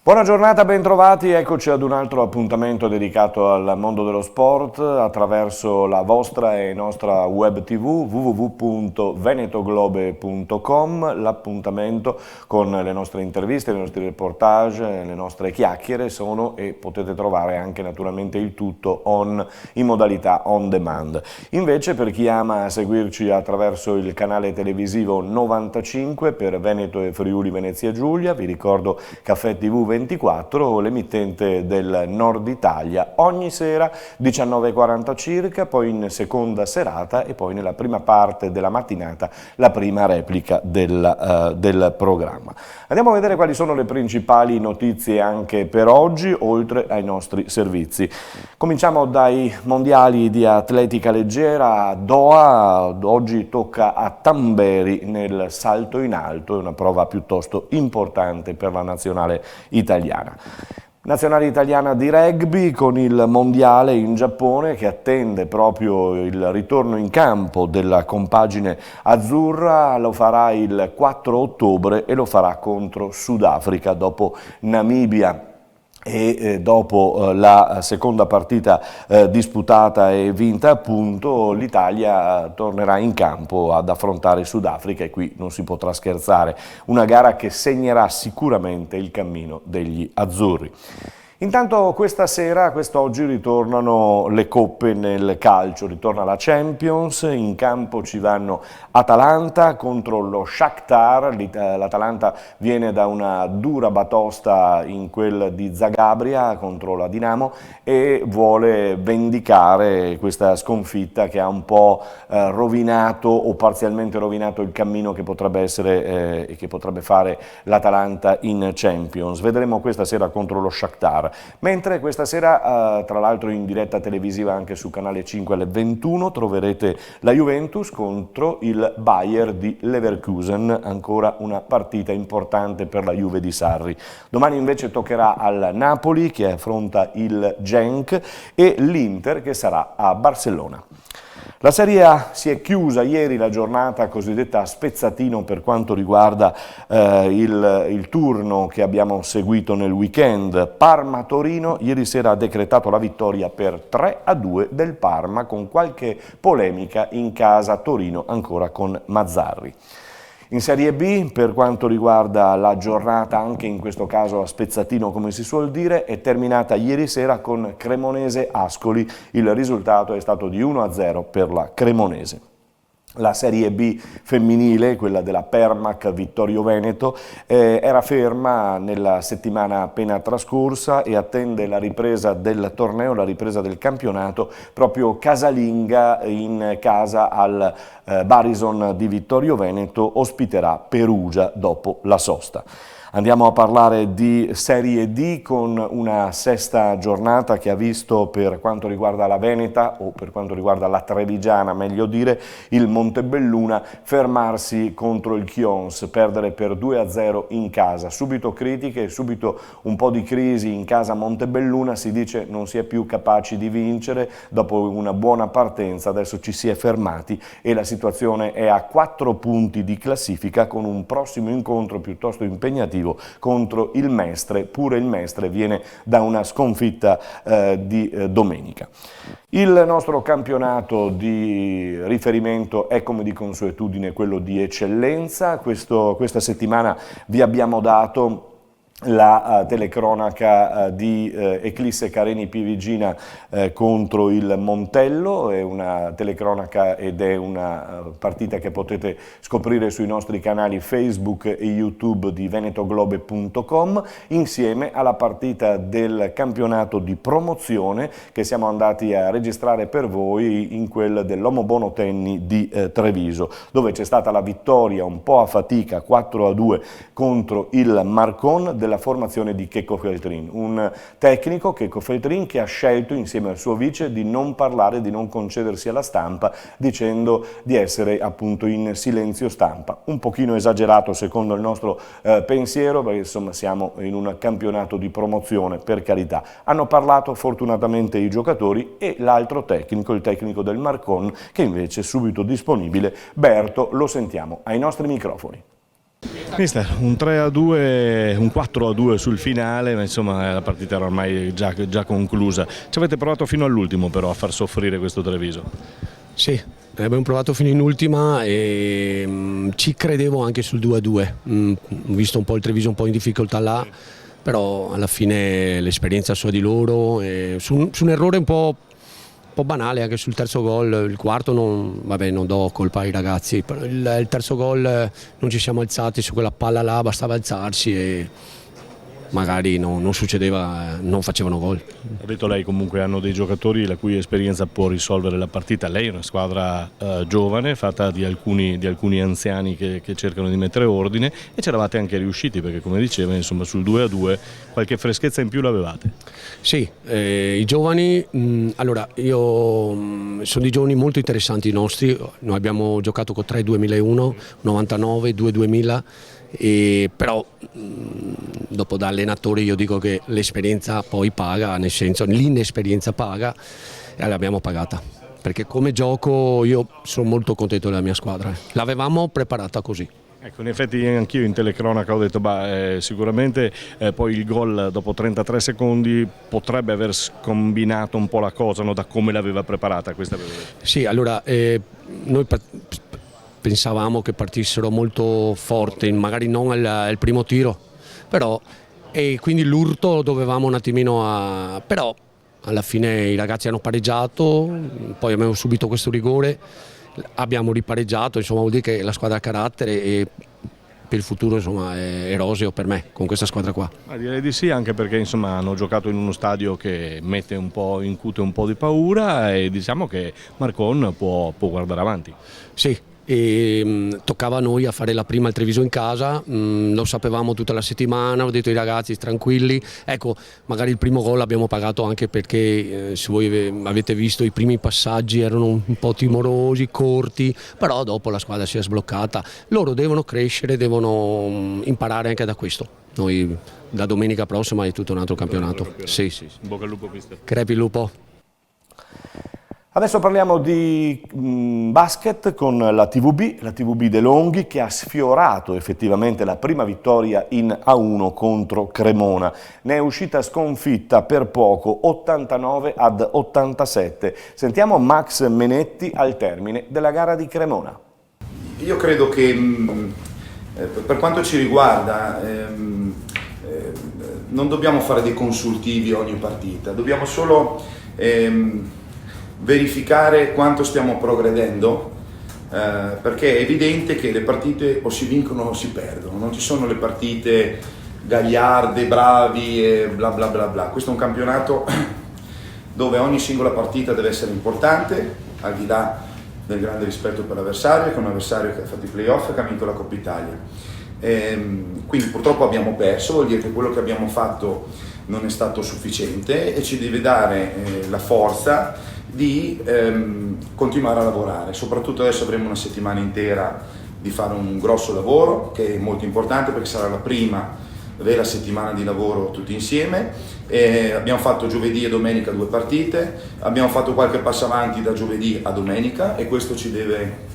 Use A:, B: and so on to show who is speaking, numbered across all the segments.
A: Buona giornata, bentrovati, eccoci ad un altro appuntamento dedicato al mondo dello sport attraverso la vostra e nostra web tv www.venetoglobe.com, l'appuntamento con le nostre interviste, i nostri reportage, le nostre chiacchiere sono e potete trovare anche naturalmente il tutto in modalità on demand. Invece per chi ama seguirci attraverso il canale televisivo 95 per Veneto e Friuli Venezia Giulia, vi ricordo Caffè TV 24, l'emittente del Nord Italia, ogni sera 19:40 circa, poi in seconda serata e poi nella prima parte della mattinata la prima replica del programma. Andiamo a vedere quali sono le principali notizie anche per oggi, oltre ai nostri servizi. Cominciamo dai mondiali di atletica leggera a Doha, oggi tocca a Tamberi nel salto in alto, è una prova piuttosto importante per la nazionale italiana. Nazionale italiana di rugby con il mondiale in Giappone che attende proprio il ritorno in campo della compagine azzurra, lo farà il 4 ottobre e lo farà contro Sudafrica dopo Namibia. E dopo la seconda partita disputata e vinta appunto l'Italia tornerà in campo ad affrontare Sudafrica e qui non si potrà scherzare, una gara che segnerà sicuramente il cammino degli azzurri. Intanto quest'oggi ritornano le coppe nel calcio, ritorna la Champions, in campo ci vanno Atalanta contro lo Shakhtar, l'Atalanta viene da una dura batosta in quel di Zagabria contro la Dinamo e vuole vendicare questa sconfitta che ha un po' rovinato o parzialmente rovinato il cammino che potrebbe essere e che potrebbe fare l'Atalanta in Champions. Vedremo questa sera contro lo Shakhtar. Mentre questa sera, tra l'altro in diretta televisiva anche su Canale 5 alle 21, troverete la Juventus contro il Bayer di Leverkusen, ancora una partita importante per la Juve di Sarri. Domani invece toccherà al Napoli che affronta il Genk e l'Inter che sarà a Barcellona. La Serie A si è chiusa ieri la giornata cosiddetta a spezzatino per quanto riguarda il turno che abbiamo seguito nel weekend. Parma-Torino ieri sera ha decretato la vittoria per 3-2 del Parma con qualche polemica in casa Torino ancora con Mazzarri. In Serie B, per quanto riguarda la giornata, anche in questo caso a spezzatino come si suol dire, è terminata ieri sera con Cremonese-Ascoli, il risultato è stato di 1-0 per la Cremonese. La Serie B femminile, quella della Permac Vittorio Veneto, era ferma nella settimana appena trascorsa e attende la ripresa del torneo, la ripresa del campionato, proprio casalinga in casa al Barison di Vittorio Veneto, ospiterà Perugia dopo la sosta. Andiamo a parlare di Serie D con una sesta giornata che ha visto per quanto riguarda la Veneta o per quanto riguarda la Trevigiana, meglio dire, il Montebelluna fermarsi contro il Chions, perdere per 2-0 in casa. Subito critiche, subito un po' di crisi in casa Montebelluna, si dice non si è più capaci di vincere, dopo una buona partenza adesso ci si è fermati e la situazione è a 4 punti di classifica con un prossimo incontro piuttosto impegnativo contro il Mestre, pure il Mestre viene da una sconfitta di domenica. Il nostro campionato di riferimento è come di consuetudine quello di eccellenza, questa settimana vi abbiamo dato la telecronaca di Eclisse Careni Pivigina contro il Montello, è una telecronaca ed è una partita che potete scoprire sui nostri canali Facebook e YouTube di venetoglobe.com insieme alla partita del campionato di promozione che siamo andati a registrare per voi in quel dell'Omo Bono Tenni di Treviso, dove c'è stata la vittoria un po' a fatica 4-2 contro il Marcon della formazione di Checco Feltrin, un tecnico, Checco Feltrin, che ha scelto insieme al suo vice di non parlare, di non concedersi alla stampa, dicendo di essere appunto in silenzio stampa. Un pochino esagerato secondo il nostro pensiero, perché insomma siamo in un campionato di promozione, per carità. Hanno parlato fortunatamente i giocatori e l'altro tecnico, il tecnico del Marcon, che invece è subito disponibile. Berto, lo sentiamo ai nostri microfoni.
B: Mister, un 3-2, un 4-2 sul finale, ma insomma la partita era ormai già conclusa. Ci avete provato fino all'ultimo però a far soffrire questo Treviso?
C: Sì, abbiamo provato fino in ultima e ci credevo anche sul 2-2. Ho visto un po' il Treviso un po' in difficoltà là, però alla fine l'esperienza sua di loro, su un errore un po' banale anche sul terzo gol. Il quarto non do colpa ai ragazzi, però il terzo gol non ci siamo alzati su quella palla là, bastava alzarsi e magari non succedeva, non facevano gol.
B: Ha detto lei, comunque hanno dei giocatori la cui esperienza può risolvere la partita. Lei è una squadra giovane, fatta di alcuni anziani che cercano di mettere ordine, e c'eravate anche riusciti perché, come diceva, insomma, sul 2-2 qualche freschezza in più l'avevate.
C: Sì, i giovani, allora io sono dei giovani molto interessanti i nostri. Noi abbiamo giocato con 3 2001, 99, 2 2000. Però dopo da allenatore io dico che l'esperienza poi paga, nel senso l'inesperienza paga, e l'abbiamo pagata, perché come gioco io sono molto contento della mia squadra, l'avevamo preparata così.
B: Ecco, in effetti anch'io in telecronaca ho detto sicuramente poi il gol dopo 33 secondi potrebbe aver scombinato un po' la cosa, no, da come l'aveva preparata questa.
C: Sì, allora noi pensavamo che partissero molto forte, magari non al primo tiro, però, e quindi l'urto dovevamo un attimino però alla fine i ragazzi hanno pareggiato, poi abbiamo subito questo rigore, abbiamo ripareggiato, insomma vuol dire che la squadra ha carattere e per il futuro insomma è roseo per me con questa squadra qua.
B: Direi di sì, anche perché insomma hanno giocato in uno stadio che incute un po' di paura, e diciamo che Marcon può guardare avanti.
C: Sì. Toccava a noi a fare la prima al Treviso in casa, lo sapevamo tutta la settimana, ho detto ai ragazzi tranquilli, ecco magari il primo gol l'abbiamo pagato anche perché se voi avete visto i primi passaggi erano un po' timorosi, corti, però dopo la squadra si è sbloccata, loro devono crescere, devono imparare anche da questo. Noi da domenica prossima è tutto un altro campionato. Sì.
B: In bocca al lupo, mister.
C: Crepi il lupo.
A: Adesso parliamo di basket con la TVB De Longhi, che ha sfiorato effettivamente la prima vittoria in A1 contro Cremona. Ne è uscita sconfitta per poco, 89-87. Sentiamo Max Menetti al termine della gara di Cremona.
D: Io credo che per quanto ci riguarda non dobbiamo fare dei consultivi ogni partita, dobbiamo solo verificare quanto stiamo progredendo, perché è evidente che le partite o si vincono o si perdono, non ci sono le partite gagliarde, bravi e bla bla bla bla. Questo è un campionato dove ogni singola partita deve essere importante, al di là del grande rispetto per l'avversario, che è un avversario che ha fatto i playoff e che ha vinto la Coppa Italia. Quindi purtroppo abbiamo perso, vuol dire che quello che abbiamo fatto non è stato sufficiente e ci deve dare la forza di continuare a lavorare. Soprattutto adesso avremo una settimana intera di fare un grosso lavoro che è molto importante perché sarà la prima vera settimana di lavoro tutti insieme. Abbiamo fatto giovedì e domenica 2 partite, abbiamo fatto qualche passo avanti da giovedì a domenica e questo ci deve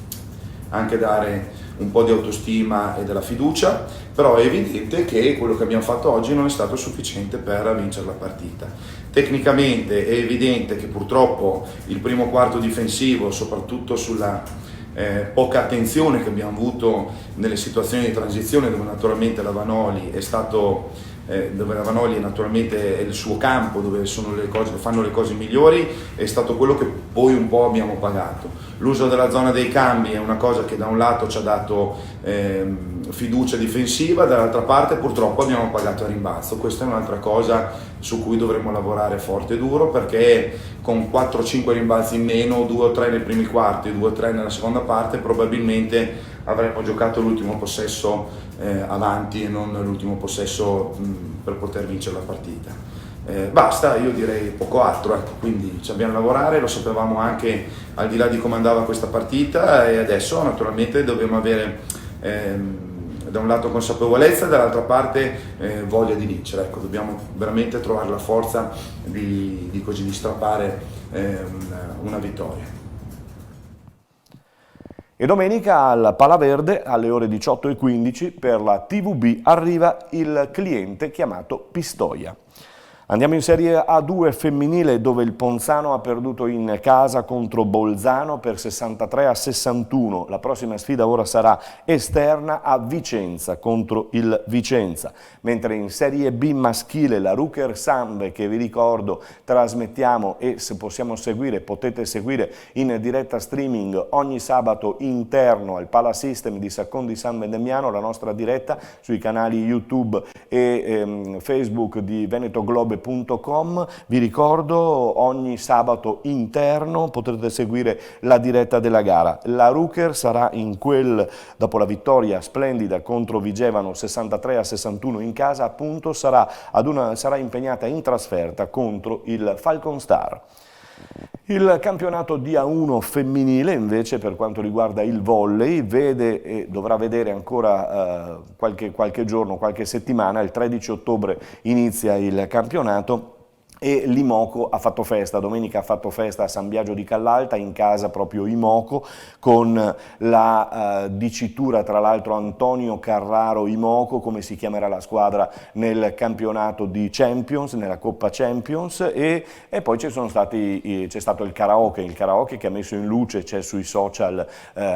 D: anche dare un po' di autostima e della fiducia, però è evidente che quello che abbiamo fatto oggi non è stato sufficiente per vincere la partita. Tecnicamente è evidente che purtroppo il primo quarto difensivo, soprattutto sulla poca attenzione che abbiamo avuto nelle situazioni di transizione, dove naturalmente la Vanoli è stato dove la Vanoli naturalmente è il suo campo, dove sono le cose, fanno le cose migliori, è stato quello che poi un po' abbiamo pagato. L'uso della zona dei cambi è una cosa che da un lato ci ha dato fiducia difensiva, dall'altra parte purtroppo abbiamo pagato a rimbalzo. Questa è un'altra cosa su cui dovremmo lavorare forte e duro, perché con 4-5 rimbalzi in meno, 2 o 3 nei primi quarti, 2 o 3 nella seconda parte, probabilmente avremmo giocato l'ultimo possesso avanti e non l'ultimo possesso per poter vincere la partita. Basta, io direi poco altro, ecco. Quindi ci abbiamo lavorare, lo sapevamo anche al di là di come andava questa partita, e adesso naturalmente dobbiamo avere da un lato consapevolezza, dall'altra parte voglia di vincere, ecco. Dobbiamo veramente trovare la forza di strappare una vittoria.
A: E domenica al Palaverde alle ore 18:15 per la TVB arriva il cliente chiamato Pistoia. Andiamo in Serie A2 femminile dove il Ponzano ha perduto in casa contro Bolzano per 63-61. La prossima sfida ora sarà esterna a Vicenza contro il Vicenza. Mentre in Serie B maschile la Ruker Sambe, che vi ricordo trasmettiamo e se possiamo seguire, potete seguire in diretta streaming ogni sabato interno al Palasystem di Saccondi San Vendemiano, la nostra diretta sui canali YouTube e Facebook di venetoglobe.com. Vi ricordo ogni sabato interno potrete seguire la diretta della gara. La Ruker sarà dopo la vittoria splendida contro Vigevano 63-61 in casa, appunto sarà impegnata in trasferta contro il Falcon Star. Il campionato di A1 femminile invece per quanto riguarda il volley vede e dovrà vedere ancora qualche giorno, qualche settimana. Il 13 ottobre inizia il campionato e l'Imoco ha fatto festa, domenica ha fatto festa a San Biagio di Callalta, in casa proprio Imoco, con la dicitura tra l'altro Antonio Carraro Imoco, come si chiamerà la squadra nel campionato di Champions, nella Coppa Champions, e poi c'è stato il karaoke che ha messo in luce, c'è sui social,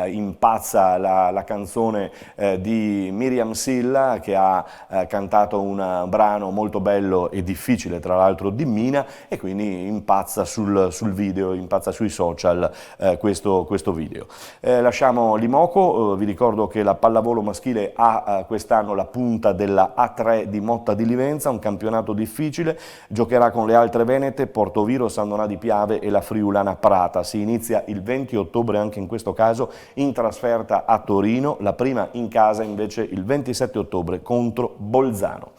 A: impazza la canzone di Miriam Silla, che ha cantato un brano molto bello e difficile tra l'altro di e quindi impazza sul video, impazza sui social questo video. Lasciamo l'Imoco, vi ricordo che la pallavolo maschile ha quest'anno la punta della A3 di Motta di Livenza, un campionato difficile, giocherà con le altre venete, Portoviro, San Donà di Piave e la Friulana Prata. Si inizia il 20 ottobre anche in questo caso in trasferta a Torino, la prima in casa invece il 27 ottobre contro Bolzano.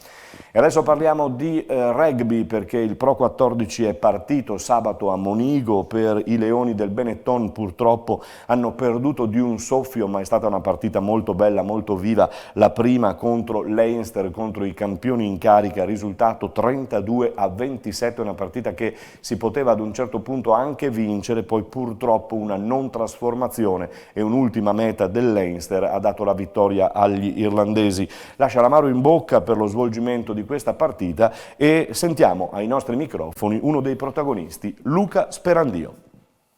A: E adesso parliamo di rugby perché il Pro 14 è partito sabato a Monigo per i Leoni del Benetton. Purtroppo hanno perduto di un soffio, ma è stata una partita molto bella, molto viva, la prima contro Leinster, contro i campioni in carica, risultato 32-27, una partita che si poteva ad un certo punto anche vincere, poi purtroppo una non trasformazione e un'ultima meta del Leinster ha dato la vittoria agli irlandesi. Lascia l'amaro in bocca per lo svolgimento di questa partita e sentiamo ai nostri microfoni uno dei protagonisti, Luca Sperandio.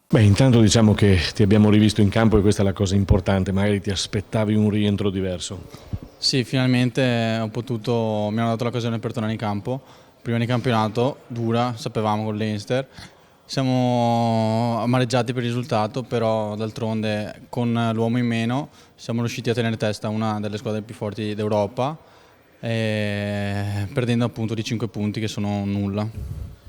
B: Beh, intanto diciamo che ti abbiamo rivisto in campo e questa è la cosa importante, magari ti aspettavi un rientro diverso.
E: Sì, finalmente mi hanno dato l'occasione per tornare in campo, prima di campionato, dura, sapevamo con l'Einster, siamo amareggiati per il risultato, però d'altronde con l'uomo in meno siamo riusciti a tenere testa a una delle squadre più forti d'Europa, perdendo appunto di 5 punti che sono nulla.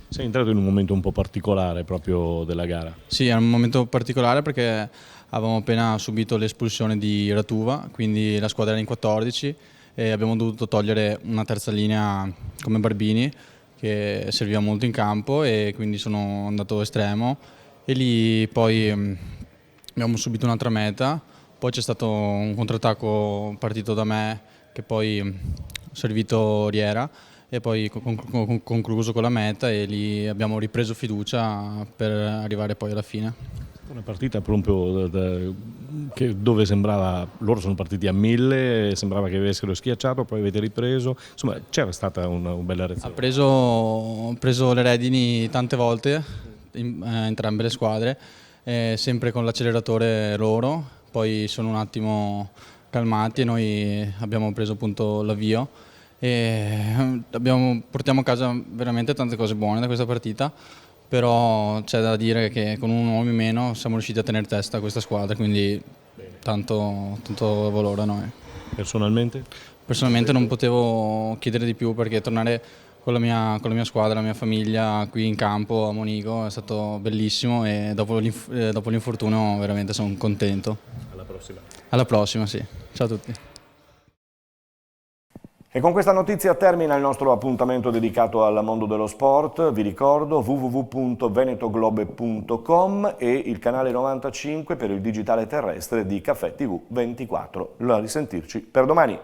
B: Sei entrato in un momento un po' particolare proprio della gara.
E: Sì, è un momento particolare perché avevamo appena subito l'espulsione di Ratuva, quindi la squadra era in 14 e abbiamo dovuto togliere una terza linea come Barbini che serviva molto in campo e quindi sono andato estremo e lì poi abbiamo subito un'altra meta, poi c'è stato un contrattacco partito da me che poi servito Riera e poi concluso con la meta e lì abbiamo ripreso fiducia per arrivare poi alla fine.
B: Una partita proprio dove sembrava, loro sono partiti a 1000, sembrava che avessero schiacciato, poi avete ripreso, insomma c'era stata una bella reazione.
E: Ha preso le redini tante volte, entrambe le squadre, sempre con l'acceleratore loro, poi sono un attimo calmati e noi abbiamo preso appunto l'avvio e portiamo a casa veramente tante cose buone da questa partita, però c'è da dire che con un uomo in meno siamo riusciti a tenere testa a questa squadra, quindi tanto valore a noi.
B: Personalmente?
E: Personalmente non potevo chiedere di più perché tornare con la mia squadra, la mia famiglia qui in campo a Monigo è stato bellissimo e dopo l'infortunio veramente sono contento.
B: Alla prossima.
E: Alla prossima, sì. Ciao a tutti.
A: E con questa notizia termina il nostro appuntamento dedicato al mondo dello sport. Vi ricordo www.venetoglobe.com e il canale 95 per il digitale terrestre di Caffè TV 24. A risentirci per domani.